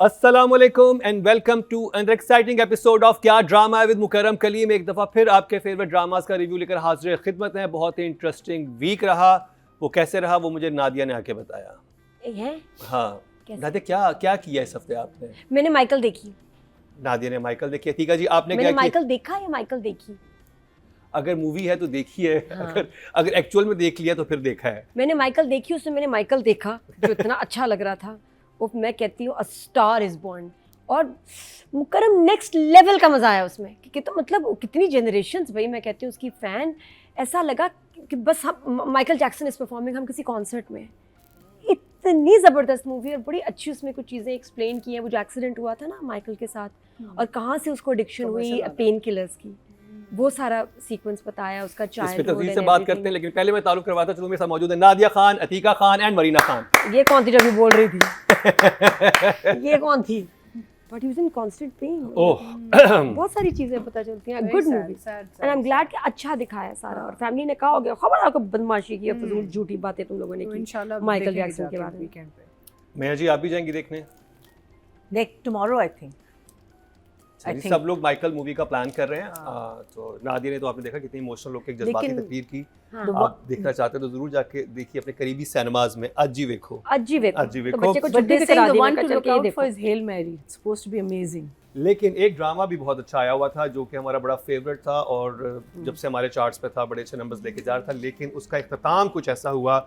अस्सलामुअलैकुम and welcome to another exciting episode of Kya drama Hai with Mukarram Kaleem. एक दफ़ा फिर आपके फेवरेट ड्रामास का रिव्यू लेकर हाजिर खिदमत है। बहुत ही इंटरेस्टिंग वीक रहा। वो कैसे रहा वो मुझे नादिया ने आके बताया है। हाँ नादिया, क्या क्या किया इस हफ्ते आपने? मैंने माइकल देखी। नादिया ने माइकल देखी। अतीका जी आपने मैंने क्या माइकल देखा या माइकल देखी? अगर मूवी है तो देखी है। हाँ। अगर एक्चुअल में देख लिया तो फिर देखा है। मैंने माइकल देखी, उसमें मैंने माइकल देखा जो इतना अच्छा लग रहा था। वो मैं कहती हूँ अ स्टार इज बोर्न। और मुकर्रम नेक्स्ट लेवल का मजा आया उसमें कि तो मतलब कितनी जनरेशन्स भाई, मैं कहती हूँ उसकी फैन। ऐसा लगा कि बस हम माइकल जैक्सन इज परफॉर्मिंग, हम किसी कॉन्सर्ट में। इतनी ज़बरदस्त मूवी और बड़ी अच्छी उसमें कुछ चीज़ें एक्सप्लेन की हैं। वो जो एक्सीडेंट हुआ था ना माइकल के साथ और कहाँ से उसको एडिक्शन हुई पेन किलर्स की, वो सारा सीक्वेंस बताया उसका। इस पे चाइल्डहुड तफसील से बात करते हैं, लेकिन पहले मैं ताल्लुक करवाता चलूं। मेरे साथ मौजूद है नादिया खान, अतीका खान एंड मरीना खान। ये कौन थी जो अभी बोल रही थी? ये कौन थी? But he was in constant pain. Oh बहुत सारी चीज़ें पता चलती हैं। Good movie and I am glad कि अच्छा दिखाया सारा। और फैमिली ने कहा हो गया खबर आपको बदमाशी की, फजूल झूठी बातें तुम लोगों ने की माइकल जैक्सन के बारे में। मैं जी आप भी जाएंगी देखने? देख टुमारो आई थिंक सब लोग माइकल मूवी का प्लान कर रहे हैं। तो नादिया ने तो आपने देखा कितनी इमोशनल होकर एक जज्बाती तस्वीर की। आप देखना चाहते हैं तो जरूर जाके देखिए अपने करीबी सिनेमाज में। आज ही देखो, आज ही देखो, आज ही देखो। तो बच्चे को but छुट्टी they भी saying करा the दी, one मैं to कहा look चल के out देखो। for is Hail Mary. It's supposed to be amazing. लेकिन एक ड्रामा भी बहुत अच्छा आया हुआ था जो कि हमारा बड़ा फेवरेट था और जब से हमारे चार्ट्स पे था बड़े अच्छे नंबर्स लेके जा रहा था, लेकिन उसका इख्तिताम कुछ ऐसा हुआ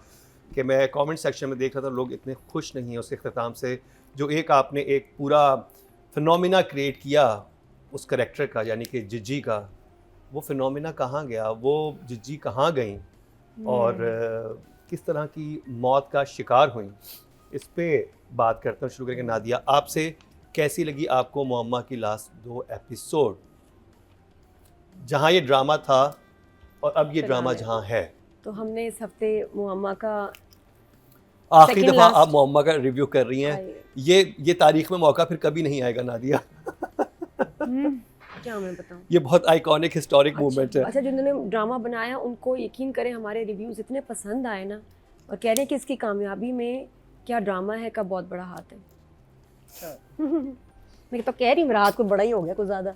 कि मैं कमेंट सेक्शन में देख रहा था, लोग इतने खुश नहीं हैं उस इख्तिताम से। जो एक आपने एक पूरा फिनोमिना क्रिएट किया उस करैक्टर का, यानी कि जिज्जी का, वो फिनोमिना कहाँ गया? वो जिज्जी कहाँ गई और किस तरह की मौत का शिकार हुई? इस पे बात करते हैं। शुरू करेंगे नादिया आपसे। कैसी लगी आपको मुअम्मा की लास्ट 2 एपिसोड, जहाँ ये ड्रामा था और अब ये ड्रामा जहाँ है? तो हमने इस हफ्ते मुअम्मा का आखिरी दफ़ा आप मुअम्मा का रिव्यू कर रही हैं। ये तारीख में मौका फिर कभी नहीं आएगा नादिया। क्या मैं बताऊं, ये बहुत आइकॉनिक हिस्टोरिक मूवमेंट है। अच्छा जिन्होंने ड्रामा बनाया उनको यकीन करें हमारे रिव्यूज इतने पसंद आए ना, और कह रहे हैं कि इसकी कामयाबी में क्या ड्रामा है का बहुत बड़ा हाथ है। मैं तो कह रही हूँ मेरा हाथ कोई बड़ा ही हो गया, कुछ ज़्यादा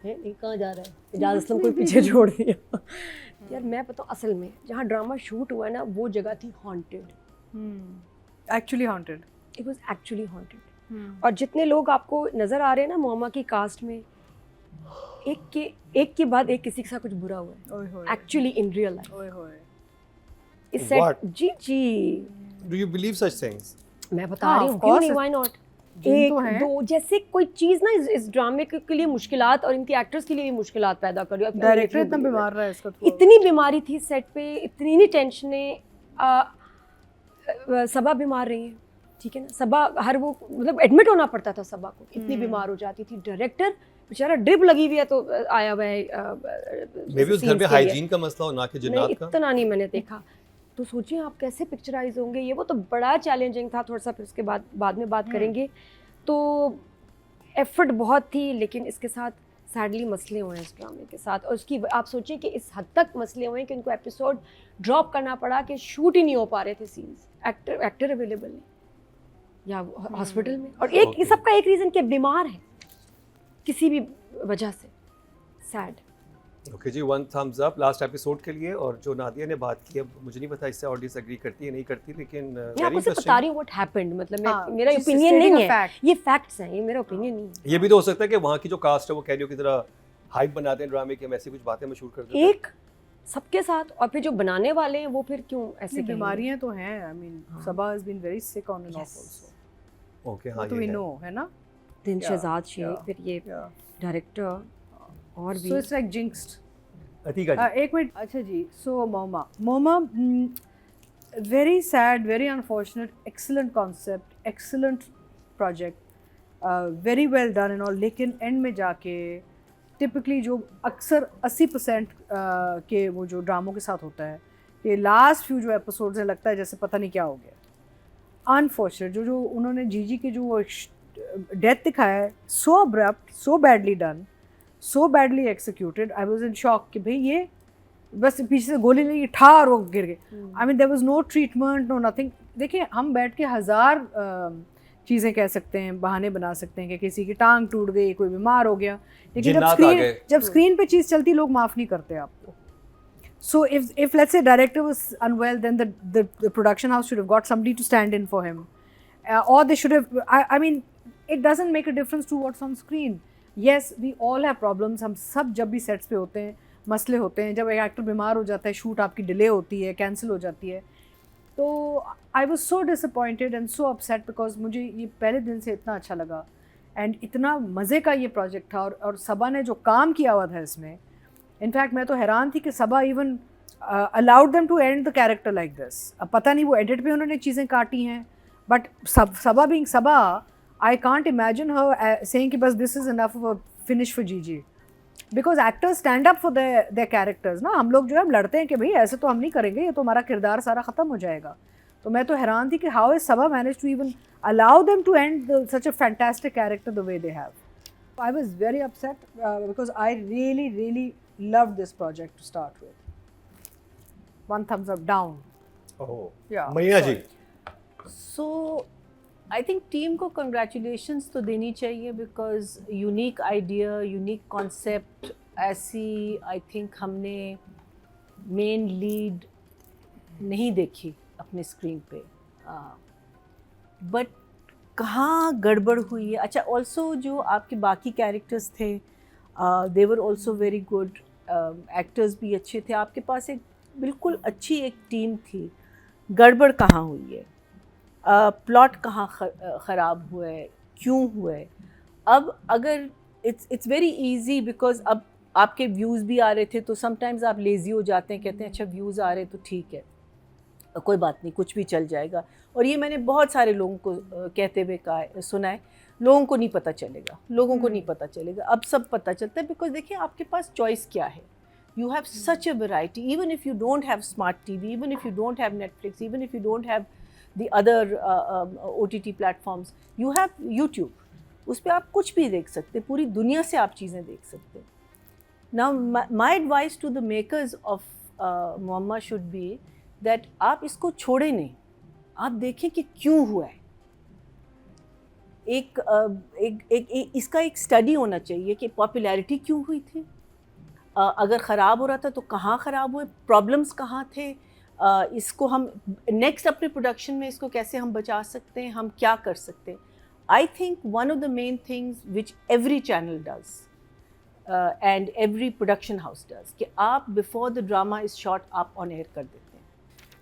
है नहीं। कहाँ जा रहा है? इजाज़ असलम को पीछे छोड़ दिया। यार मैं बताऊँ, असल में जहाँ ड्रामा शूट हुआ है ना वो जगह थी haunted. Actually haunted. It was actually haunted. और जितने लोग आपको नज़र आ रहे हैं ना मुअम्मा की कास्ट में, एक के बाद एक किसी के साथ कुछ बुरा हुआ है एक्चुअली इन रियल लाइफ। इस सेट जी do you believe such things? मैं बता रही हूँ, क्यों नहीं, व्हाई नॉट। एक दो जैसे कोई चीज़ ना इस ड्रामे के लिए मुश्किलात और इनके एक्टर्स के लिए भी मुश्किलात पैदा कर रही है। डायरेक्टर इतना बीमार रहा है इसका, इतनी बीमारी थी सेट पे, इतनी टेंशनें। सबा बीमार रही है, ठीक है ना। सबा हर वो मतलब एडमिट होना पड़ता था सबा को, इतनी बीमार हो जाती थी। डायरेक्टर बेचारा ड्रिप लगी हुई है तो आया हुआ है। मे बी उस घर में हाइजीन का मसला हो, ना कि जिन्नात का। इतना नहीं मैंने देखा। तो सोचिए आप कैसे पिक्चराइज होंगे ये, वो तो बड़ा चैलेंजिंग था थोड़ा सा। फिर उसके बाद में बात करेंगे। तो एफर्ट बहुत थी, लेकिन इसके साथ सैडली मसले हुए हैं इस ड्रामे के साथ। और उसकी आप सोचिए कि इस हद तक मसले हुए हैं कि उनको एपिसोड ड्रॉप करना पड़ा कि शूट ही नहीं हो पा रहे थे सीन्स। एक्टर अवेलेबल नहीं या हॉस्पिटल में। और एक सबका एक रीज़न कि बीमार है किसी भी वजह से। सैड। ओके जी, 1 thumbs up लास्ट एपिसोड के लिए। और जो नादिया ने बात की, अब मुझे नहीं पता इससे ऑडियंस एग्री करती है नहीं करती, लेकिन मैं आपको सिर्फ बता रही हूँ व्हाट हैपेंड। मतलब मेरा ओपिनियन नहीं है, ये फैक्ट्स हैं, ये मेरा ओपिनियन नहीं है। ये भी तो हो सकता है कि वहाँ की जो कास्ट है वो कैरियो की तरह हाइप बनाते हैं ड्रामे की, हम ऐसी कुछ बातें मशहूर कर देते हैं एक सबके साथ। और फिर जो बनाने वाले हैं वो फिर क्यों ऐसे बीमारियां तो हैं। I mean Saba has been very sick on and off also. Okay हाँ, तो वी नो है ना। दिन शहजाद शेख, फिर ये डायरेक्टर और भी। So it's like jinxed. Atiqa ji एक मिनट। अच्छा जी, सो मोमा very sad, very unfortunate, excellent concept, excellent project, very well done and all. लेकिन एंड में जाके टिपिकली जो अक्सर 80% के वो जो ड्रामों के साथ होता है कि लास्ट फ्यू जो एपिसोड्स हैं लगता है जैसे पता नहीं क्या हो गया। अनफॉर्चुनेट जो उन्होंने जीजी के जो वो डेथ दिखाया है, so abrupt, so badly done, so badly executed. I was in shock कि भाई ये बस पीछे से गोली नहीं ठार वो गिर गए। I mean there was no treatment, no nothing. देखिए हम बैठ के 1000 चीज़ें कह सकते हैं, बहाने बना सकते हैं कि किसी की टांग टूट गई, कोई बीमार हो गया, लेकिन जब स्क्रीन पे चीज़ चलती लोग माफ़ नहीं करते आपको. So if let's say director was unwell, then the production house should have got somebody to stand in for him, or they should have. I mean, it doesn't make a difference to what's on screen. Yes, we all have problems. हम सब जब भी sets पे होते हैं मसले होते हैं. जब एक एक्टर बीमार हो जाता है, शूट आपकी डिले होती है, कैंसिल हो जाती है. तो I was so disappointed and so upset because मुझे ये पहले दिन से इतना अच्छा लगा एंड इतना मज़े का ये प्रोजेक्ट था. और सबा ने जो काम किया हुआ था इसमें, इनफैक्ट मैं तो हैरान थी कि Saba even allowed them to end the character like this. अब पता नहीं वो एडिट पे उन्होंने चीज़ें काटी हैं, but Saba being Saba, I can't imagine her saying कि बस this is enough of a finish for Jiji, because actors stand up for their characters ना. हम लोग जो है हम लड़ते हैं कि भाई ऐसे तो हम नहीं करेंगे, ये तो हमारा किरदार सारा ख़त्म हो जाएगा. तो मैं तो हैरान थी कि how is Saba manage to even allow them to end such a fantastic character the way they have. I was very upset because I really loved this project to start with. One thumbs up down. Oh. Yeah. मैया जी. So I think team को congratulations तो देनी चाहिए because unique idea, unique concept, ऐसी I think हमने main lead नहीं देखी अपने screen पे. But कहाँ गड़बड़ हुई है. अच्छा, also जो आपके बाकी characters थे, they were also very good. Actors भी अच्छे थे. आपके पास एक बिल्कुल अच्छी एक टीम थी. गड़बड़ कहाँ हुई है, प्लॉट कहाँ ख़राब हुआ है, क्यों हुआ है? अब अगर इट्स वेरी इजी बिकॉज अब आपके व्यूज़ भी आ रहे थे तो समटाइम्स आप लेज़ी हो जाते हैं, कहते हैं अच्छा व्यूज़ आ रहे हैं तो ठीक है, कोई बात नहीं, कुछ भी चल जाएगा. और ये मैंने बहुत सारे लोगों को कहते हुए सुना है. लोगों को नहीं पता चलेगा, लोगों को नहीं पता चलेगा. अब सब पता चलता है बिकॉज देखिए आपके पास चॉइस क्या है. You have such a variety. Even if you don't have smart TV, even if you don't have Netflix, even if you don't have the other OTT platforms, you have YouTube. उस पर आप कुछ भी देख सकते, पूरी दुनिया से आप चीज़ें देख सकते. Now my advice to the makers of मोहम्मा शुड बी दैट आप इसको छोड़ें नहीं, आप देखें कि क्यों हुआ है. एक इसका एक स्टडी होना चाहिए कि पॉपुलैरिटी क्यों हुई थी, अगर ख़राब हो रहा था तो कहाँ ख़राब हुए, प्रॉब्लम्स कहाँ थे, इसको हम नेक्स्ट अपने प्रोडक्शन में इसको कैसे हम बचा सकते हैं, हम क्या कर सकते हैं. I think one of the main things which every channel does and every production house does कि आप before the drama is shot आप ऑन एयर कर देते हैं.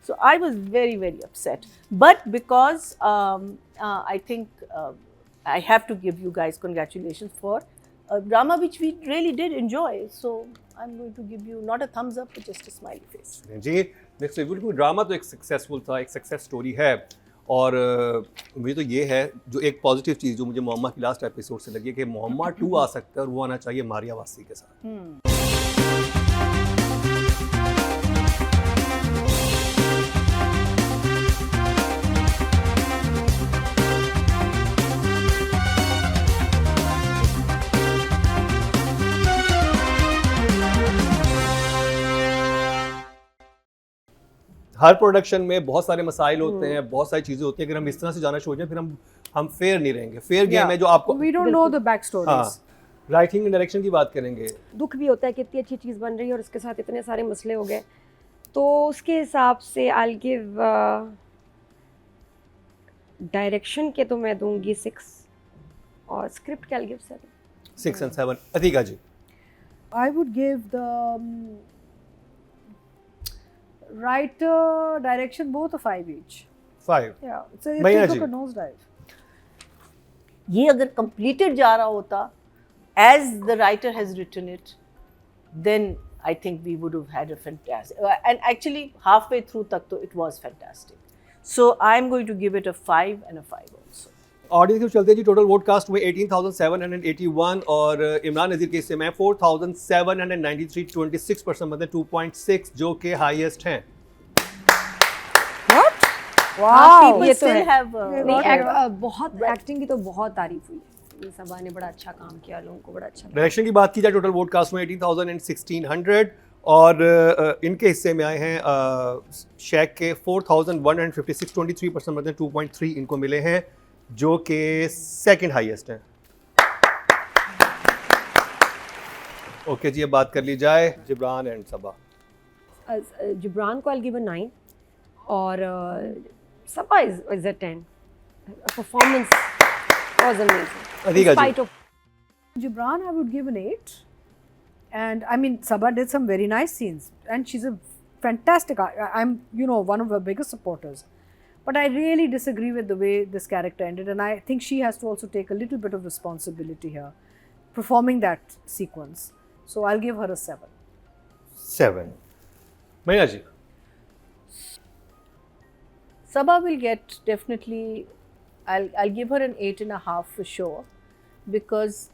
So I was very upset, but because I think I have to give you guys congratulations for a drama which we really did enjoy. So I'm going to give you not a thumbs up, but just a smiley face. जी, next बिल्कुल drama तो एक successful था, एक success story है. और मुझे तो ये है जो एक पॉजिटिव चीज़ जो मुझे मोहम्मा की लास्ट एपिसोड से लगी कि मोहम्मा 2 आ सकता है और वो आना चाहिए मारिया वासी के साथ. हर प्रोडक्शन में बहुत सारे मसाइल होते हैं, बहुत सारी चीज़ें होती हैं. अगर हम इस तरह से जाना छोड़ दें फिर हम फेयर नहीं रहेंगे. फेयर गेम है जो आपको, we don't know the back stories. हाँ, राइटिंग एंड डायरेक्शन की बात करेंगे. दुख भी होता है कि इतनी अच्छी चीज़ बन रही है और उसके साथ इतने सारे मसले हो गए. तो उसके हिसाब से आई गिव डायरेक्शन के तो मैं दूंगी 6 और स्क्रिप्ट के I give 7. 6 and 7. Atiqa ji. I would give the writer, direction both a 5 each. 5. Yeah, so मैया it जी. took a nosedive. ये अगर completed जा रहा होता as the writer has written it, then I think we would have had a fantastic, and actually halfway through tak to it was fantastic. So I'm going to give it a 5 and a 5 also. Audience के चलते जी total vote cast हुए 18,781 और इमरान नज़ीर के हिस्से में 4,793, 26% मतलब 2.6 जो कि हाईएस्ट हैं. What? People ये तो still है. have नहीं, बहुत एक्टिंग की तो बहुत तारीफ हुई. ये सबा ने बड़ा अच्छा काम किया, लोगों को बड़ा अच्छा. डायरेक्शन की बात की जाए टोटल वोट कास्ट में 18,000 and 1,600 और इनके हिस्से में आए हैं शेख के 4,156, 23% मतलब 2.3 इनको मिले हैं. जो कि सेकंड हाईएस्ट है। ओके जी, अब बात कर ली जाए जिब्रान एंड सबा। जिब्रान को I'll give a 9 और सबा is a 10. Performance was amazing. Adhika ji. In spite of Gibran, I would give an 8. And I mean, Sabah did some very nice scenes, and she's a fantastic. I'm, one of her biggest supporters. But I really disagree with the way this character ended, and I think she has to also take a little bit of responsibility here, performing that sequence. So I'll give her a 7. 7. मैया जी। Sabha will get definitely, I'll give her an 8.5 for sure, because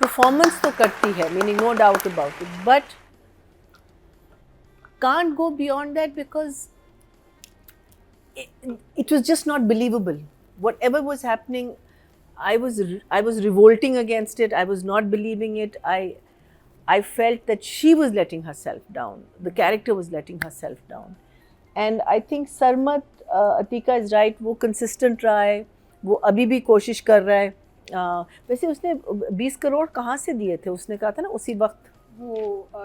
performance तो करती है, meaning no doubt about it, but can't go beyond that because it was just not believable. Whatever was happening, I was revolting against it. I was not believing it. I felt that she was letting herself down. The character was letting herself down. And I think Sarmat, Atika is right, वो consistent रहा है, वो अभी भी कोशिश कर रहा है। वैसे उसने 20 करोड़ कहाँ से दिए थे? उसने कहा था ना उसी वक्त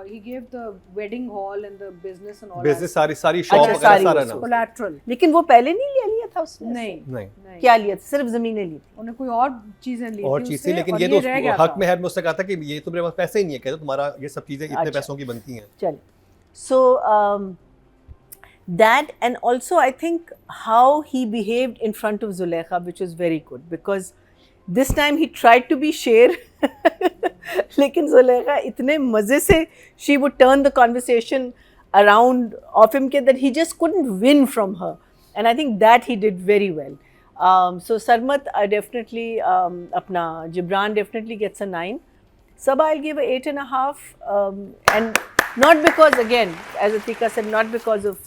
He gave the wedding hall and the business and all business सारी अच्छा, शॉप वगैरह सारी सारा उसको। ना। collateral. लेकिन वो पहले नहीं ले लिया था उसने? नहीं, नहीं, क्या लिया था? सिर्फ ज़मीनें ली थी। उन्हें कोई और चीजें ली और थी चीज उससे, थी, लेकिन और ये तो रह गया हक था। में है। मुझसे कहा था कि ये तुम्हारे पास पैसे ही नहीं है, कहते तुम्हारा ये सब चीजें इतने अच्छा। पैसों की बनती हैं। चलिए, so that, and also I think how he behaved in front of Zulekha, which was very good, because this time he tried to be Sher, लेकिन Zulekha इतने मज़े से she would turn the conversation around of him that he just couldn't win from her, and I think that he did very well. So Sarmat, I definitely अपना Gibran definitely gets a 9. Sabha, I'll give a 8.5, and not because, again, as Atika said, not because of,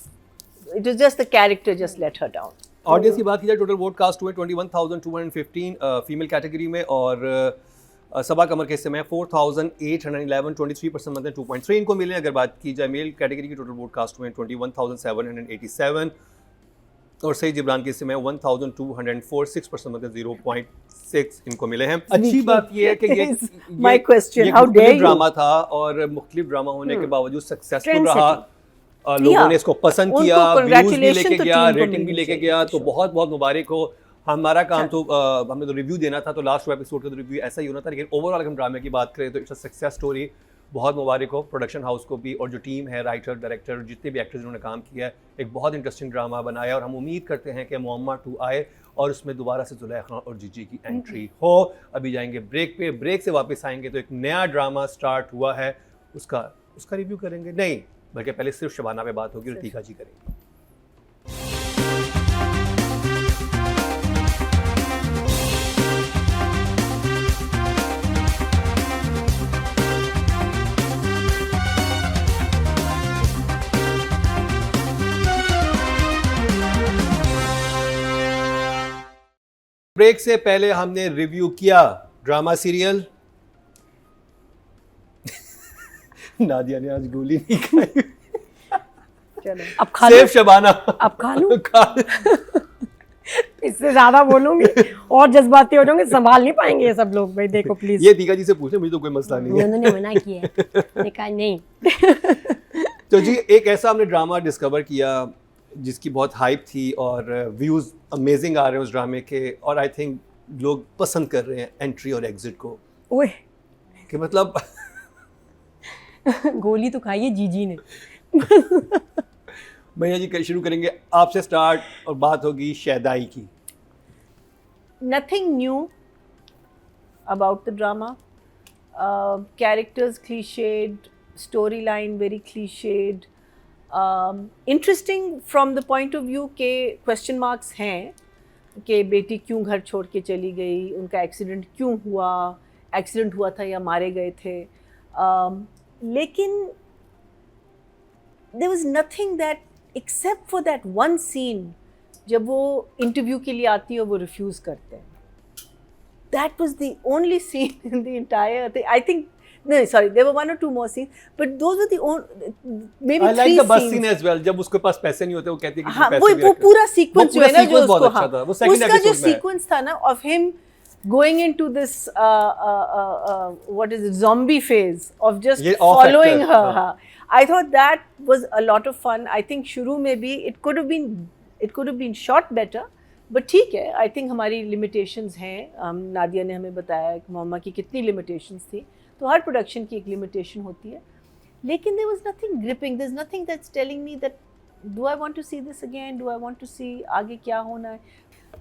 it was just the character just let her down. Audience की बात की जाए, total vote cast हुए 21,215 female category में, और सबा कमर के हिस्से में 4,811, 23% मतलब 2.3 इनको मिले। अगर बात की जाए मेल कैटेगरी की, टोटल वोट कास्ट हुए 21,787, और सही जिब्रान के हिस्से में 1,204, 6% मतलब 0.6 इनको मिले हैं। अच्छी बात ये है कि ये My question, ये how dare you? ड्रामा था, और मुख्तलिफ ड्रामा होने के बावजूद सक्सेसफुल Trend रहा। लोगों Yeah. ने इसको पसंद उनको किया, व्यूज भी congratulation लेके तो गया, team को रेटिंग भी मिलनी लेके चाहिए, गया, तो sure. बहुत बहुत मुबारक हो। हमारा काम तो हमें तो रिव्यू देना था, तो लास्ट एपिसोड का तो रिव्यू ऐसा ही होना था, लेकिन ओवरऑल अगर हम ड्रामे की बात करें तो इट्स अ सक्सेस स्टोरी। बहुत मुबारक हो प्रोडक्शन हाउस को भी, और जो टीम है, राइटर, डायरेक्टर, जितने भी एक्टर्स उन्होंने काम किया है, एक बहुत इंटरेस्टिंग ड्रामा बनाया, और हम उम्मीद करते हैं कि मुअम्मा 2 आए और उसमें दोबारा से जुलेखा और जीजी की एंट्री हो। अभी जाएंगे ब्रेक पे, ब्रेक से वापस आएंगे तो एक नया ड्रामा स्टार्ट हुआ है, उसका रिव्यू करेंगे। नहीं, बल्कि पहले सिर्फ शबाना पे बात होगी और टीका जी करेंगे। ब्रेक से पहले हमने रिव्यू किया ड्रामा सीरियल नादिया ने आज गोली नहीं खाई, चलो अब खा लो, सेफ शबाना। अब खा लो। इससे ज्यादा बोलूंगी और जज्बाती हो जाऊंगे, संभाल नहीं पाएंगे ये सब लोग। भाई देखो प्लीज, ये टीका जी से पूछे, मुझे तो कोई मसला नहीं है। उन्होंने मना किया है, मैंने कहा नहीं। तो जी एक ऐसा हमने ड्रामा डिस्कवर किया जिसकी बहुत हाइप थी, और व्यूज़ अमेजिंग आ रहे हैं उस ड्रामे के, और आई थिंक लोग पसंद कर रहे हैं एंट्री और एग्जिट को, ओए कि मतलब गोली तो खाई है जीजी ने। भैया जी शुरू करेंगे आपसे स्टार्ट, और बात होगी शैदाई की। Nothing new about the drama. Characters cliched, storyline very cliched. Interesting from the point of view के question marks हैं कि बेटी क्यों घर छोड़ के चली गई, उनका एक्सीडेंट क्यों हुआ, एक्सीडेंट हुआ था या मारे गए थे, लेकिन there was nothing that except for that one scene जब वो इंटरव्यू के लिए आती है और वो रिफ्यूज़ करते हैं, that was the only scene in the entire thing. I think No, sorry, there were 1 or 2 more scenes, but those were the maybe I 3 like the bus scenes. scene as well. जब उसके पास पैसे नहीं होते वो कहती है कि हाँ, पैसे वो भी रख पूरा सीक्वेंस जो पूरा है ना, जो sequence बहुत उसको, अच्छा हाँ, था। वो second उसका जो episode में है। सीक्वेंस था ना of him going into this what is it, zombie phase of just ये off following actor, her. हाँ। हाँ. I thought that was a lot of fun. I think शुरू में भी it could have been shot better. But ठीक है, I think हमारी limitations हैं. नादिया ने हमें बताया कि मम्मा की कितनी लिमिटेशंस थी, तो हर प्रोडक्शन की एक लिमिटेशन होती है. लेकिन there was nothing gripping, there is nothing that's telling me that do I want to see this again, do I want to see आगे क्या होना है.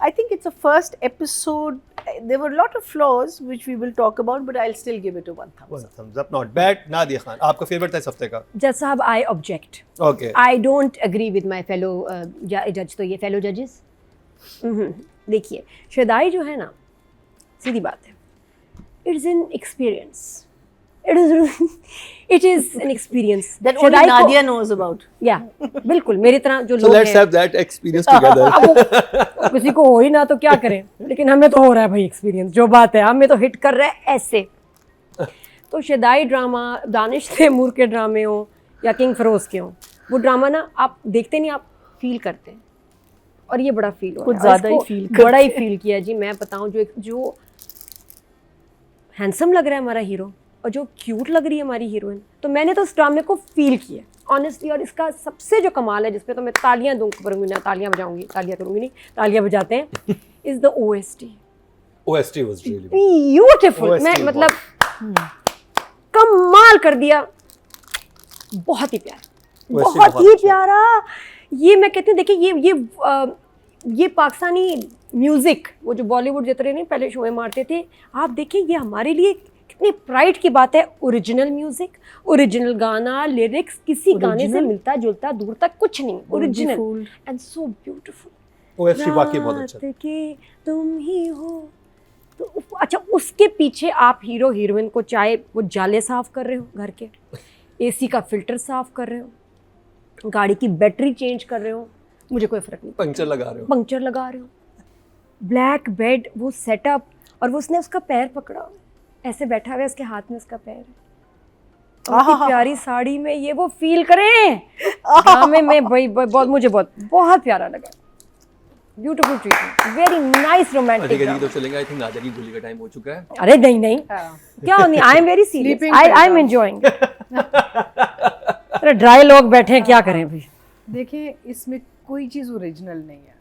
I think it's a first episode. There were a lot of flaws which we will talk about, but I'll still give it a 1 thumbs up. thumbs up, not bad. Nadia Khan, आपका favourite था इस हफ्ते का? जज साहब, I object. Okay. I don't agree with my fellow जज. तो ये फेलो जजेस, देखिए शदाई जो है ना, सीधी बात है, it's an experience. It is an experience That only Nadia knows about. या बिल्कुल मेरी तरह जो So लोग let's हैं. have that experience together. अब वो किसी को हो ही ना तो क्या करें, लेकिन हमें तो हो रहा है भाई एक्सपीरियंस. जो बात है, हमें तो हिट कर रहा है ऐसे. तो शदाई ड्रामा, दानिश तैमूर के ड्रामे हो या किंग फिरोज के हो, वो ड्रामा ना आप देखते नहीं, आप फील करते हैं. और ये बड़ा फील हो कुछ रहा है. और ज़्यादा ही इसको feel बड़ा ही फील किया जी. मैं बताऊं, जो हैंडसम लग रहा है हमारा हीरो और जो क्यूट लग रही है हमारी हीरोइन, तो मैंने तो उस ड्रामे को फील किया ऑनेस्टली. और इसका सबसे जो कमाल है, जिसपे तो मैं तालियां करूंगी ना, तालियां बजाऊंगी, तालियां करूंगी नहीं, तालियां बजाते हैं, is the OST. OST was really beautiful. OST मैं बहुत। मतलब कमाल कर दिया. बहुत ही प्यारा, OST बहुत बहुत ही अच्छा। प्यारा. ये मैं कहती हूँ, देखिए ये पाकिस्तानी म्यूजिक, वो जो बॉलीवुड जितने नहीं पहले शो में मारते थे, आप देखिए ये हमारे लिए कितनी प्राइड की बात है. ओरिजिनल म्यूजिक, ओरिजिनल गाना, लिरिक्स किसी गाने से मिलता जुलता दूर तक कुछ नहीं. Original and so beautiful. OST वाकई बहुत अच्छा था. रात के तुम ही हो. तो अच्छा, उसके पीछे आप हीरो हीरोइन को चाहे वो जाले साफ कर रहे हो घर के, AC का फिल्टर साफ कर रहे हो, गाड़ी की बैटरी चेंज कर रहे हो, मुझे कोई फर्क नहीं. पंक्चर लगा रहे हो. पंक्चर लगा रहे हो, ब्लैक बेड, वो सेटअप, और वो उसने उसका पैर पकड़ा, ऐसे बैठा हुआ है, उसके हाथ में उसका पैर है, और इतनी प्यारी साड़ी में ये वो फील करें ड्रामे में. भाई बहुत, मुझे बहुत प्यारा लगा. Beautiful treatment, very nice romantic. ठीक है, तो चलेंगे. आई थिंक नादिया की गोली का टाइम हो चुका है. अरे नहीं क्या नहीं, I am very serious, I am enjoying. अरे ड्राई लोग बैठे हैं, क्या करें भाई. देखिए, इसमें कोई चीज़ ओरिजिनल नहीं है.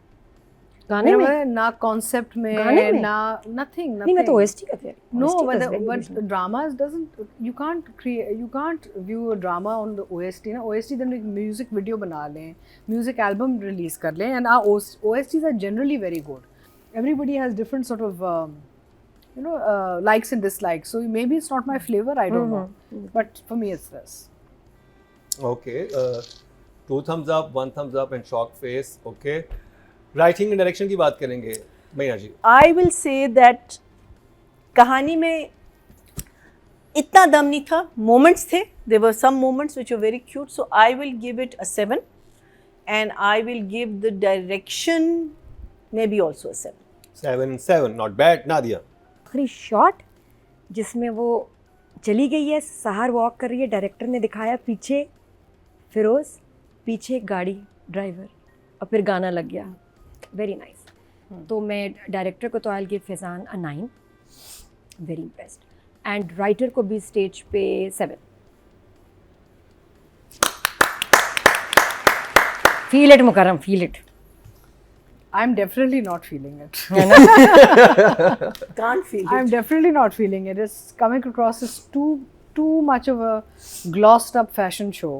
गाने में ना कॉन्सेप्ट में, गाने में? ना नथिंग. नहीं, मैं तो OST का थे. No, OST but, was very but original. dramas doesn't. You can't view a drama on the OST. ना OST then एक music video बना लें, music album release कर लें, and our OSTs are generally very good. Everybody has different sort of likes and dislikes. So maybe it's not my flavor. I don't know. But for me, it's this. Okay. 2 thumbs up, 1 thumbs up and shock face. Okay. Writing and direction की बात करेंगे मैया जी. I will say that कहानी में इतना दम नहीं था. मोमेंट्स थे, there were some moments which were very cute, so I will give it a 7, and I will give the direction maybe also a 7. 7, not bad. Nadia. आखिरी शॉट जिसमें वो चली गई है, सहार वॉक कर रही है, डायरेक्टर ने दिखाया पीछे फिरोज, पीछे गाड़ी ड्राइवर, और फिर गाना लग गया. Very nice. तो मैं डायरेक्टर को तो I give Faizan a 9, very impressed, and writer को भी स्टेज पे 7. Feel it Mukram, feel it. I'm definitely not feeling it. Can't feel it. I'm definitely not feeling it. It's coming across as too much of a glossed up fashion show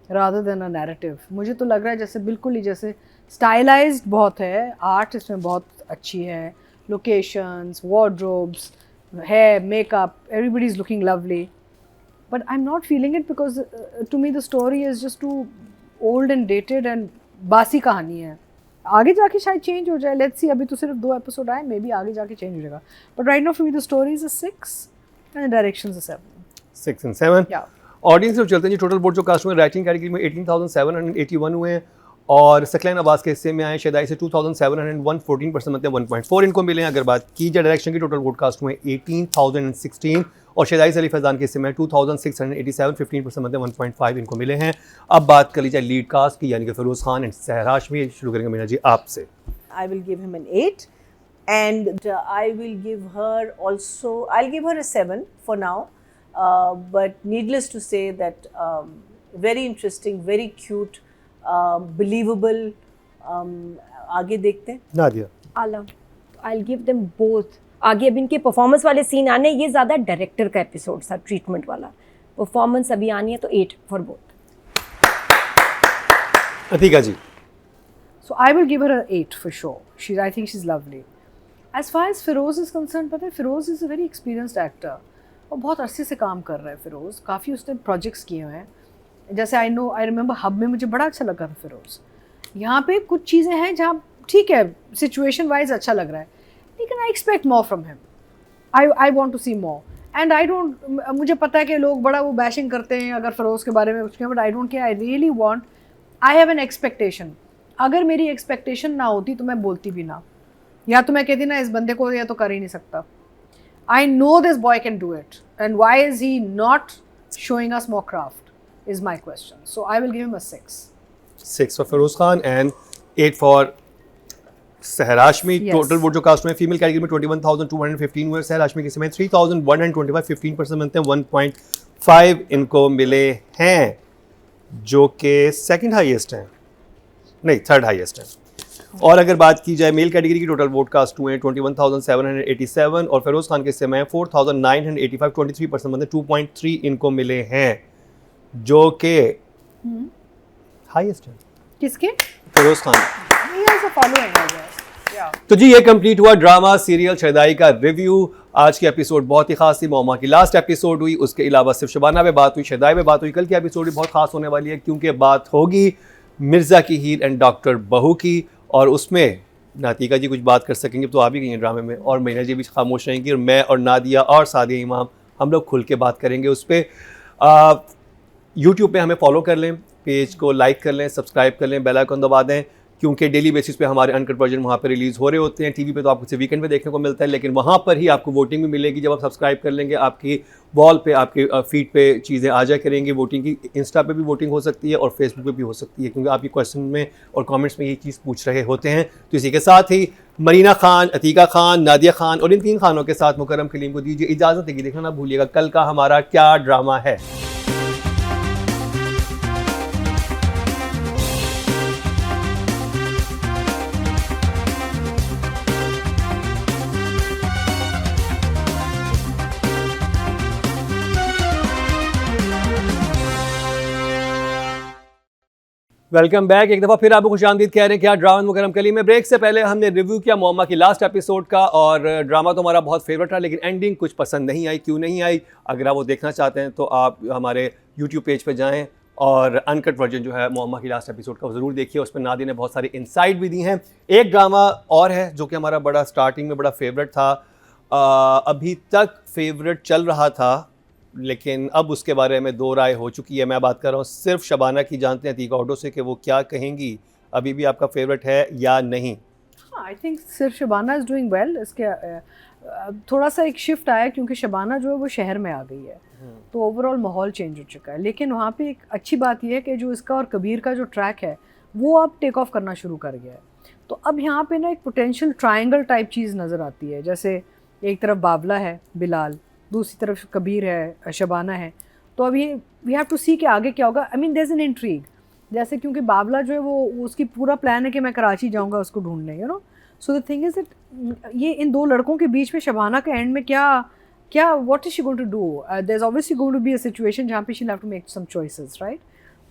rather than a narrative. मुझे तो लग रहा है जैसे बिल्कुल ही जैसे stylised बहुत है, आर्ट इसमें बहुत अच्छी है, locations, wardrobes, hair, makeup, everybody's looking lovely, but I'm not feeling it because to me the story is just too old and dated and बासी कहानी है. आगे जाके शायद चेंज हो जाए, लेट्स सी. अभी तो सिर्फ 2 एपिसोड आए, मे बी आगे जाके चेंज हो जाएगा, but right now for me the story is a 6 and the directions a 7. 6 and 7. Yeah. Audience से चलते हैं जी. टोटल बोर्ड जो कास्ट हुए राइटिंग कैटेगरी में 18,781 हुए हैं, और सकलैन अब्बास के हिस्से में आए शदाई से 2701 14% मतलब 1.4 इनको मिले हैं। अगर बात की जाए डायरेक्शन की, टोटल वोडकास्ट हुए 18,016 और शदाई से अली फैज़ान के हिस्से में 2687 15% मतलब 1.5 इनको मिले हैं। अब बात कर ली जाए लीड कास्ट की, यानी कि फिरोज़ खान एंड सहर हाशमी। शुरू करेंगे मीना जी आपसे। I will give him an 8, and I will give her also, I'll give her a 7 for now, but needless to say that very interesting, very cute, believable. आगे देखते हैं। नादिया। आला, I'll give them both. आगे अब इनके performance वाले scene आने, ये ज़्यादा डायरेक्टर का एपिसोड था, ट्रीटमेंट वाला। परफॉर्मेंस अभी आनी है तो 8 for both. Atiqa ji. So I will give her an 8 for sure. I think she's lovely. As far as Feroz is concerned, पता है Feroz is a very experienced actor. और बहुत अरसे से काम कर रहा है Feroz. काफ़ी उसने प्रोजेक्ट्स किए हुए हैं। जैसे I remember हब में मुझे बड़ा अच्छा लगा था Feroz. यहाँ पे कुछ चीज़ें हैं जहाँ ठीक है सिचुएशन वाइज अच्छा लग रहा है, लेकिन I expect more from him. I want to see more. And I don't, मुझे पता है कि लोग बड़ा वो बैशिंग करते हैं अगर Feroz के बारे में कुछ कहें, but I don't care. I really want, I have an expectation. अगर मेरी एक्सपेक्टेशन ना होती तो मैं बोलती भी ना, या तो मैं कहती ना इस बंदे को या तो कर ही नहीं सकता। I know this boy can do it, and why is he not showing us more craft is my question. So I will give him a 6 for Feroze Khan and 8 for Sehar Hashmi. Yes. Total vote जो cast में female category में 21,215 हुए, सहर हाशमी के समय 3,125 15% बनते हैं 1.5 इनको मिले हैं, जो कि सेकंड हाईएस्ट हैं, नहीं थर्ड हाईएस्ट है। और अगर बात की जाए मेल कैटेगरी की, टोटल वोट कास्ट हुए 21,787 और फिरोज खान के समय 4,985 23% मतलब 2.3 इनको मिले हैं, जो कि हाईएस्ट है किसके? Firoz Khan. He has a following, I guess. Yeah. तो जी ये कंप्लीट हुआ ड्रामा सीरियल शदाई का रिव्यू। आज की एपिसोड बहुत ही खास थी, मोमा की लास्ट एपिसोड हुई, उसके अलावा सिर्फ शबाना पे बात हुई, शदाई पे बात हुई। कल की एपिसोड भी बहुत खास होने वाली है क्योंकि बात होगी मिर्ज़ा की हीर एंड डॉक्टर बहू की, और उसमें नातिका जी कुछ बात कर सकेंगे तो आप ही कहीं ड्रामे में, और मीना जी भी खामोश रहेंगी, और मैं और नादिया और सादिया इमाम हम लोग खुल के बात करेंगे उस पर। यूट्यूब पे हमें फॉलो कर लें, पेज को लाइक कर लें, सब्सक्राइब कर लें, बेल आइकन दबा दें, क्योंकि डेली बेसिस पे हमारे अनकट वर्जन वहाँ पे रिलीज़ हो रहे होते हैं। टीवी पे तो आपको सिर्फ वीकेंड पे देखने को मिलता है, लेकिन वहाँ पर ही आपको वोटिंग भी मिलेगी। जब आप सब्सक्राइब कर लेंगे, आपकी वॉल पे, आपके फीड पे चीज़ें आ जाया करेंगी वोटिंग की। इंस्टा पे भी वोटिंग हो सकती है और फेसबुक पे भी हो सकती है, क्योंकि आप ये क्वेश्चन में और कमेंट्स में ये चीज़ पूछ रहे होते हैं। तो इसी के साथ ही मरीना खान, अतीका खान, नादिया खान और इन 3 खानों के साथ मुकरम कलीम को दीजिए इजाज़त। देखिए देखना ना भूलिएगा कल का हमारा क्या ड्रामा है। Welcome back. एक दफ़ा फिर आपको खुशामदीद कह रहे हैं क्या ड्रामा मुकरम कलीम में। ब्रेक से पहले हमने रिव्यू किया मोमा की लास्ट एपिसोड का, और ड्रामा तो हमारा बहुत फेवरेट था, लेकिन एंडिंग कुछ पसंद नहीं आई। क्यों नहीं आई? अगर आप वो देखना चाहते हैं तो आप हमारे यूट्यूब पेज पर जाएँ और अनकट वर्जन जो है मोमा की लास्ट एपिसोड का ज़रूर देखिए। उस पर नादी ने बहुत सारी इंसाइट भी दी हैं। एक ड्रामा और है जो कि हमारा बड़ा स्टार्टिंग में बड़ा फेवरेट था, अभी तक फेवरेट चल रहा था, लेकिन अब उसके बारे में 2 राय हो चुकी है। मैं बात कर रहा हूँ सिर्फ शबाना की, जानते हैं अतीका ऑटो से कि वो क्या कहेंगी, अभी भी आपका फेवरेट है या नहीं? हाँ, आई थिंक सिर्फ शबाना इज़ डूइंग वेल। इसके थोड़ा सा एक शिफ्ट आया क्योंकि शबाना जो है वो शहर में आ गई है, तो ओवरऑल माहौल चेंज हो चुका है। लेकिन वहाँ पे एक अच्छी बात यह है कि जो इसका और कबीर का जो ट्रैक है वो अब टेक ऑफ करना शुरू कर गया है। तो अब यहाँ पे ना एक पोटेंशियल ट्रायंगल टाइप चीज़ नज़र आती है, जैसे एक तरफ बावला है बिलाल, दूसरी तरफ कबीर है, शबाना है। तो अब ये वी हैव टू सी कि आगे क्या होगा। I mean there is an intrigue, जैसे क्योंकि बावला जो है वो उसकी पूरा प्लान है कि मैं कराची जाऊंगा उसको ढूंढने, you know. So the thing is that ये इन 2 लड़कों के बीच में शबाना के एंड में क्या what is she going to do? There is obviously going to be a situation जहाँ पे she will have to make some choices, right?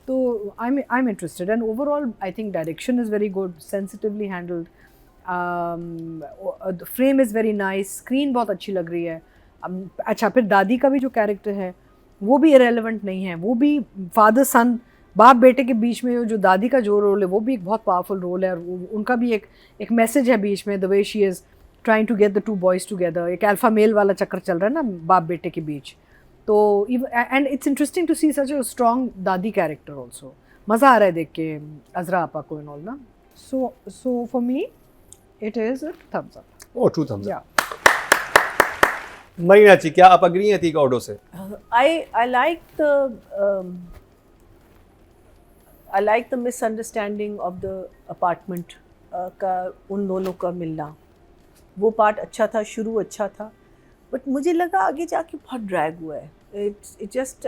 तो I am interested, and overall I think direction is very good, sensitively handled, frame is very nice, screen बहुत अच्छी लग रही है। अच्छा, फिर दादी का भी जो कैरेक्टर है वो भी इरेलेवेंट नहीं है, वो भी फादर सन, बाप बेटे के बीच में जो दादी का जो रोल है वो भी एक बहुत पावरफुल रोल है, और उनका भी एक मैसेज है बीच में, the way she is trying to get the 2 boys together. एक अल्फा मेल वाला चक्कर चल रहा है ना बाप बेटे के बीच। तो and it's interesting to see such a strong dadi character also. मज़ा आ रहा है देख के अजरा आपा को एंड ऑल ना. So for me it is a thumbs up. Oh, true thumbs up. Yeah. Marina ji, क्या आप अग्री हैं अतीक ऑडो से? I like the misunderstanding of the apartment का उन दोनों का मिलना. वो पार्ट अच्छा था, शुरू अच्छा था, बट मुझे लगा आगे जाके बहुत ड्रैग हुआ है. It just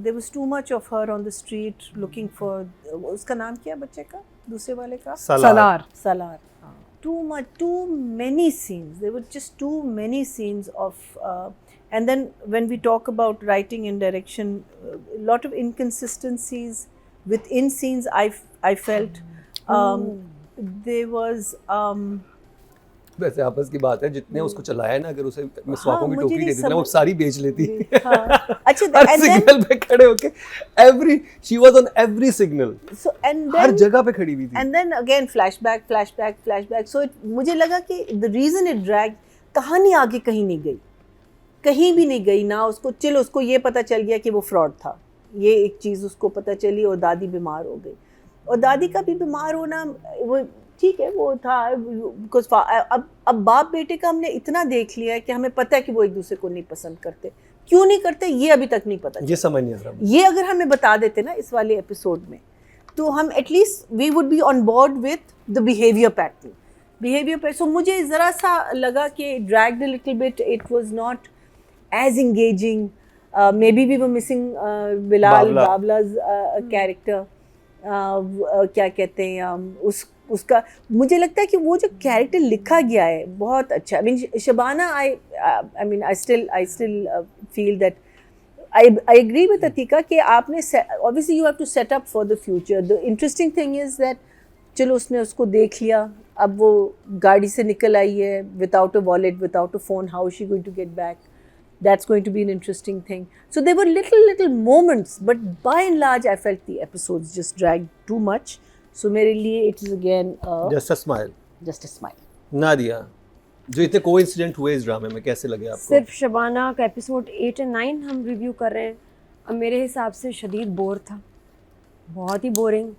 there was too much of her on the street looking for, उसका नाम क्या है बच्चे का, दूसरे वाले का? Salar. Salar. Too many scenes. There were just too many scenes of, and then when we talk about writing and direction, a lot of inconsistencies within scenes. I felt there was. वैसे आपस की बात है, जितने उसको चलाया है ना, अगर उसे मिसवाकों की मुझे टोकरी नहीं दे देना, वो समझ- सारी बेच लेती. अच्छा, हर and then सिग्नल पे खड़े होके she was on every signal. so and her then जगह पे खड़ी हुई थी. and then again flashback. So मुझे लगा कि the reason it dragged, कहानी आगे कहीं नहीं गई, कहीं भी नहीं गई ना. उसको ये पता चल गया कि वो फ्रॉड था, ये एक चीज़ उसको पता चली, और दादी बीमार हो गई. और दादी का भी बीमार होना वो ठीक है, वो था बिकॉज अब बाप बेटे का हमने इतना देख लिया है कि हमें पता है कि वो एक दूसरे को नहीं पसंद करते. क्यों नहीं करते ये अभी तक नहीं पता. ये समझ नहीं आ रहा. ये अगर हमें बता देते ना इस वाले एपिसोड में, तो हम at least we would be on board with the behaviour pattern. So मुझे ज़रा सा लगा कि dragged a little bit. It was not as engaging. Maybe we were missing Bilal बाबला's कैरेक्टर. क्या कहते हैं उसका मुझे लगता है कि वो जो कैरेक्टर लिखा गया है बहुत अच्छा. I mean Shabana, I still feel that I agree with Atika कि आपने obviously you have to set up for the future. The interesting thing is that चलो उसने उसको देख लिया, अब वो गाड़ी से निकल आई है without a wallet, without a phone. How is she going to get back? That's going to be an interesting thing. So there were little moments, but by and large I felt the episodes just dragged too much. So मेरे लिए it is again Just a smile. just a smile. Nadia, जो इतने coincident हुए इस ड्रामे में, कैसे लगे आपको? सिर्फ शबाना का एपिसोड 8 और 9 हम रिव्यू कर रहे हैं. अब मेरे हिसाब से शदीद बोर था, बहुत ही बोरिंग,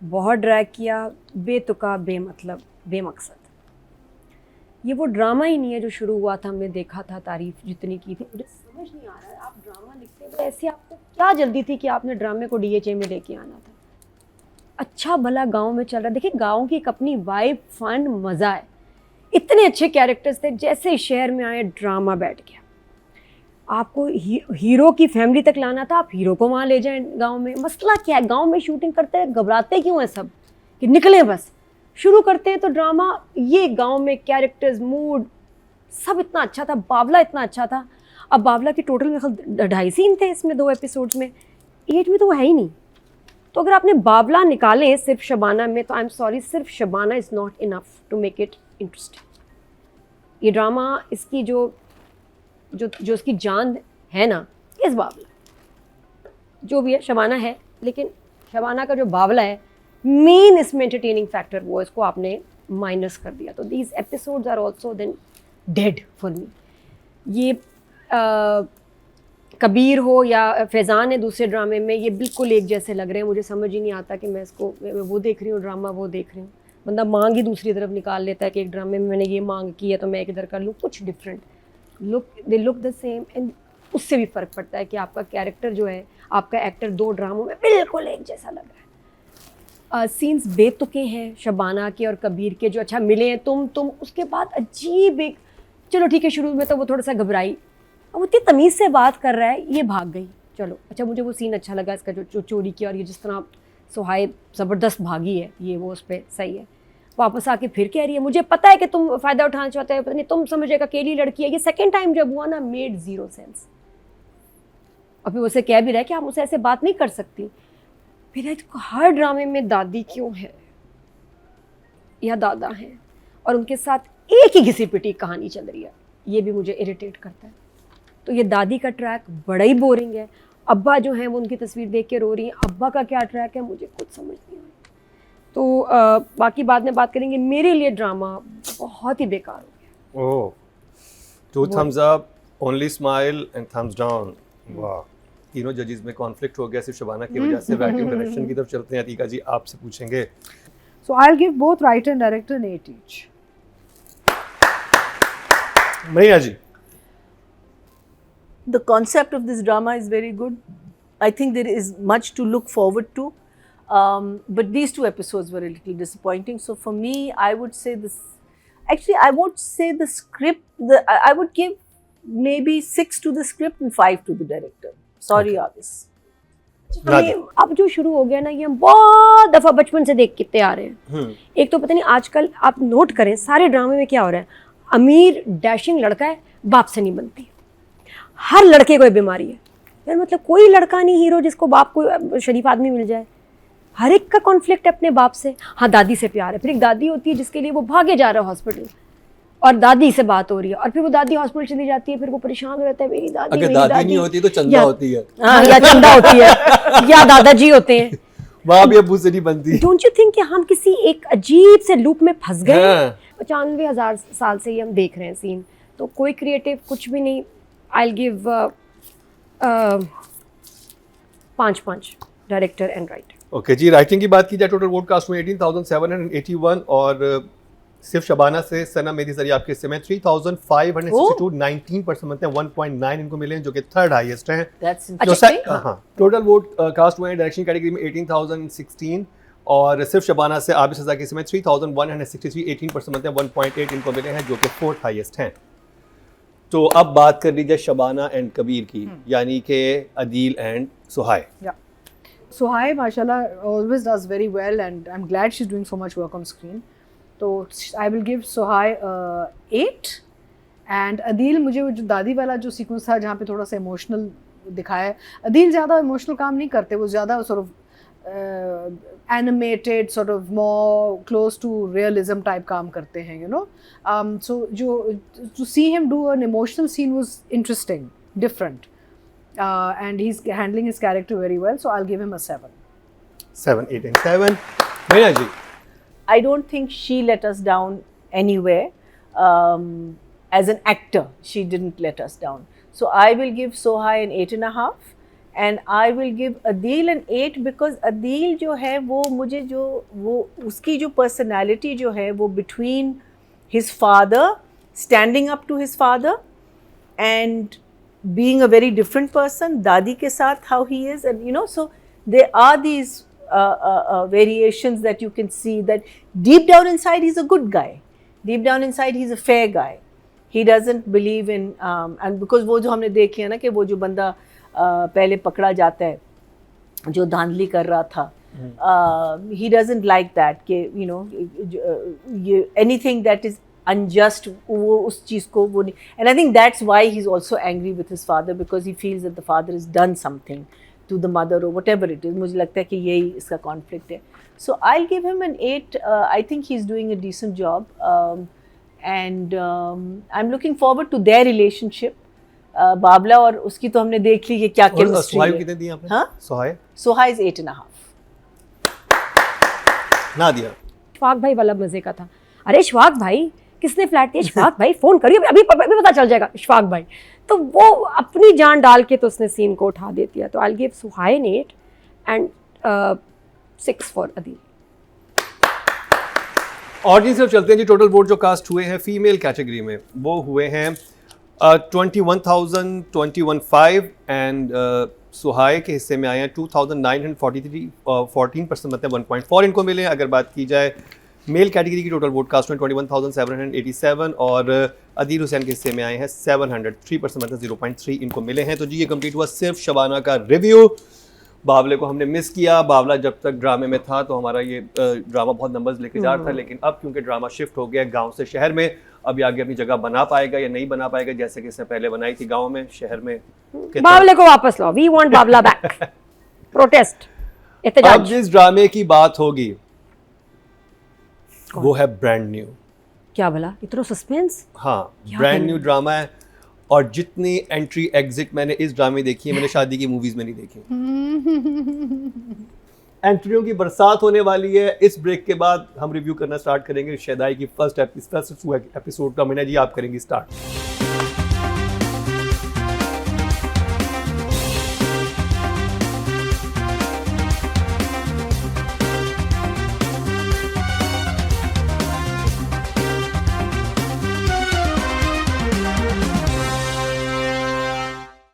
बहुत ड्रैग किया, बेतुका, बेमतलब, बेमकसद. ये वो ड्रामा ही नहीं है जो शुरू हुआ था, हमने देखा था, तारीफ जितनी की थी. मुझे समझ नहीं आ रहा है, आप ड्रामा लिखते हुए ऐसे आपको क्या जल्दी थी कि आपने ड्रामे को DHA में लेके आना था? अच्छा भला गांव में चल रहा. देखिए गांव की एक अपनी वाइब, फन, मज़ा है. इतने अच्छे कैरेक्टर्स थे, जैसे ही शहर में आए ड्रामा बैठ गया. आपको हीरो की फैमिली तक लाना था, आप हीरो को वहाँ ले जाएं गांव में. मसला क्या है, गांव में शूटिंग करते हैं, घबराते क्यों हैं सब कि निकले बस. शुरू करते हैं तो ड्रामा, ये गांव में कैरेक्टर्स, मूड सब इतना अच्छा था. बावला इतना अच्छा था. अब बावला के टोटल में 2.5 सीन थे इसमें 2 एपिसोड्स में. 8 में तो वो है ही नहीं. तो अगर आपने बावला निकाले सिर्फ शबाना में, तो आई एम सॉरी, सिर्फ Shabana is not enough to make it interesting. ये ड्रामा, इसकी जो उसकी जान है ना, इस बावला, जो भी है शबाना है, लेकिन शबाना का जो बावला है मेन इसमें एंटरटेनिंग फैक्टर, वो इसको आपने माइनस कर दिया. तो these episodes are also then dead for me. ये कबीर हो या फैज़ान है दूसरे ड्रामे में, ये बिल्कुल एक जैसे लग रहे हैं. मुझे समझ ही नहीं आता कि मैं वो देख रही हूँ ड्रामा, वो देख रही हूँ. बंदा मांग ही दूसरी तरफ निकाल लेता है कि एक ड्रामे में मैंने ये मांग की है तो मैं एक इधर कर लूँ. कुछ different they look the same. And उससे भी फ़र्क पड़ता है कि आपका कैरेक्टर जो है, आपका एक्टर 2 ड्रामों में बिल्कुल एक जैसा लग रहा है. सीन्स बेतुके हैं शबाना के और कबीर के, जो अच्छा मिले हैं तुम उसके बाद अजीब एक, चलो ठीक है शुरू में तो वो थोड़ा सा घबराई, अब इतनी तमीज़ से बात कर रहा है, ये भाग गई. चलो अच्छा, मुझे वो सीन अच्छा लगा इसका, जो चोरी किया, और ये जिस तरह सुहाइब ज़बरदस्त भागी है, ये वो उस पर सही है. वापस आके फिर कह रही है मुझे पता है कि तुम फ़ायदा उठाना चाहते हो, पता नहीं तुम समझेगा अकेली लड़की है. ये सेकेंड टाइम जब हुआ ना, मेड 0 सेंस. और फिर उसे कह भी रहा है कि आप मुझसे ऐसे बात नहीं कर सकती. फिर हर ड्रामे में दादी क्यों है या दादा हैं, और उनके साथ एक ही घिसी पिटी कहानी चल रही है, ये भी मुझे इरिटेट करता है. तो ये दादी का ट्रैक बड़ा ही बोरिंग है. अब्बा जो हैं वो उनकी तस्वीर देख के रो रही हैं, अब्बा का क्या ट्रैक है मुझे कुछ समझ नहीं आ रहा. तो बाकी बाद में बात करेंगे. मेरे लिए ड्रामा बहुत ही बेकार हो गया. ओह, 2 thumbs up, only smile and thumbs down. वाह. तीनों जजेस में कॉन्फ्लिक्ट हो गया सिर्फ शबाना की वजह से। राइटिंग डायरेक्शन की तरफ चलते हैं। अतीका जी आपसे पूछेंगे। So I'll give both writer and director an 8 each. Marina ji. The concept of this drama is very good. I think there is much to look forward to. But these 2 episodes were a little disappointing. So for me, I would say this. Actually, I won't say the script. I would give maybe 6 to the script and 5 to the director. Sorry, Avis. हमें अब जो शुरू हो गया ना, ये हम बहुत दफ़ा बचपन से देखते आ रहे हैं। एक तो पता नहीं आजकल आप नोट करें सारे ड्रामे में क्या हो रहा है, अमीर डैशिंग लड़का है, बाप से नहीं बनती। हर लड़के को ये बीमारी है यार, मतलब कोई लड़का नहीं हीरो जिसको बाप को शरीफ आदमी मिल जाए। हर एक का कॉन्फ्लिक्ट है अपने बाप से। हाँ, दादी से प्यार है, फिर एक दादी होती है जिसके लिए वो भागे जा रहा है हॉस्पिटल, और दादी से बात हो रही है, और फिर वो दादी हॉस्पिटल चली जाती है, फिर वो परेशान रहता है, मेरी दादी, अगर मेरी दादी नहीं होती तो चंदा होती है। हाँ, या चंदा होती है या दादाजी होते हैं। बाप या अब्बू से नहीं बनती। डोंट यू थिंक कि हम किसी एक अजीब से लूप में फंस गए? हाँ। 95,000 साल से ये हम देख रहे हैं सीन, तो कोई क्रिएटिव कुछ भी नहीं। I will give 5 director and writer. Okay जी, राइटिंग की बात की जाए टोटल वोट कास्ट में 18,781 और सिर्फ शबाना से सना मेरी जरिए आपके हिस्से में 3,562 19% बनते हैं, 1.9 इनको मिले हैं जो कि थर्ड हाईएस्ट हैं। That's जो interesting. हाँ, टोटल वोट कास्ट हुए हैं डायरेक्शन कैटेगरी में 18,016 और सिर्फ शबाना से आबिद सजा के हिस्से में 3,163 18% बनते हैं, 1.8 इनको मिले हैं जो कि फोर्थ हाईएस्ट हैं। तो अब बात कर लीजिए शबाना एंड कबीर की, यानी कि Adeel and Suhai. Yeah. Suhai, mashallah, always does very well, and I'm glad she's doing so much work on screen. So I will give Suhai 8, and Adil, मुझे वो जो दादी वाला जो सीक्वेंस था जहाँ पे थोड़ा सा इमोशनल दिखाया है, अदील ज़्यादा इमोशनल काम नहीं करते, वो ज़्यादा sort of animated, sort of more close to realism type काम करते हैं, you know. So to see him do an emotional scene was interesting, different. And he's handling his character very well, so I'll give him a 7. 7, 8 and 7. Marina ji. I don't think she let us down anywhere. As an actor, she didn't let us down. So I will give Sohai an 8.5, and I will give Adil an 8 because Adil जो है वो मुझे जो वो उसकी जो personality जो है वो between his father, standing up to his father, and being a very different person, दादी के साथ how he is, and you know, so there are these variations that you can see that deep down inside he's a good guy, deep down inside he's a fair guy, he doesn't believe in and because वो जो हमने देख लिया ना कि वो जो बंदा पहले पकड़ा जाता है जो धांधली कर रहा था, he doesn't like that कि you know anything that is unjust वो उस चीज़ को वो नहीं, and I think that's why he's also angry with his father because he feels that the father has done something to the mother or whatever it is. मुझे लगता है कि यही इसका conflict है. So I'll give him an 8. I think he's doing a decent job, and I'm looking forward to their relationship. Babla और उसकी तो हमने देख ली कि क्या chemistry है. कितने दिए आपने? हाँ? सोहाय is 8.5. ना दिया। इशफाक भाई वाला मजे का था। अरे इशफाक भाई किसने फ्लैट दिया? इशफाक भाई फोन करिए, अभी पता चल जाएगा। इशफाक भाई तो वो अपनी जान डाल के तो उसने सीन को उठा देती है। तो I will give Suhai an 8 and 6 for Adeel. Audience से चलते हैं जी। टोटल वोट जो कास्ट हुए हैं फीमेल कैटेगरी में वो हुए हैं 21,021 एंड सुहाय के हिस्से में आए हैं 2,943 14% मतलब 1.4 इनको मिले। अगर बात की जाए मेल कैटेगरी की टोटल वोट कास्ट में 21,787 और अदील हुसैन के हिस्से में आए हैं 703% मतलब 0.3 इनको मिले हैं। तो जी ये कंप्लीट हुआ सिर्फ शबाना का रिव्यू। बावले को हमने मिस किया। बावला जब तक ड्रामे में था तो हमारा ये ड्रामा बहुत नंबर्स लेके जा रहा था, लेकिन अब क्योंकि ड्रामा शिफ्ट हो गया गांव से शहर में, अब ये आगे अपनी जगह बना पाएगा या नहीं बना पाएगा जैसे कि इसने पहले बनाई थी गांव में, शहर में। बावले को वापस लाओ, वी वांट बावला बैक। प्रोटेस्ट, एहतजाज। अब जिस ड्रामे की बात होगी वो है ब्रांड न्यू। क्या भला इतना सस्पेंस? हाँ, ब्रांड न्यू ड्रामा है और जितनी एंट्री एग्जिट मैंने इस ड्रामे देखी है मैंने शादी की मूवीज में नहीं देखी। एंट्रियों की बरसात होने वाली है। इस ब्रेक के बाद हम रिव्यू करना स्टार्ट करेंगे शहदाई की फर्स्ट एपिसोड का। महीना जी आप करेंगे स्टार्ट।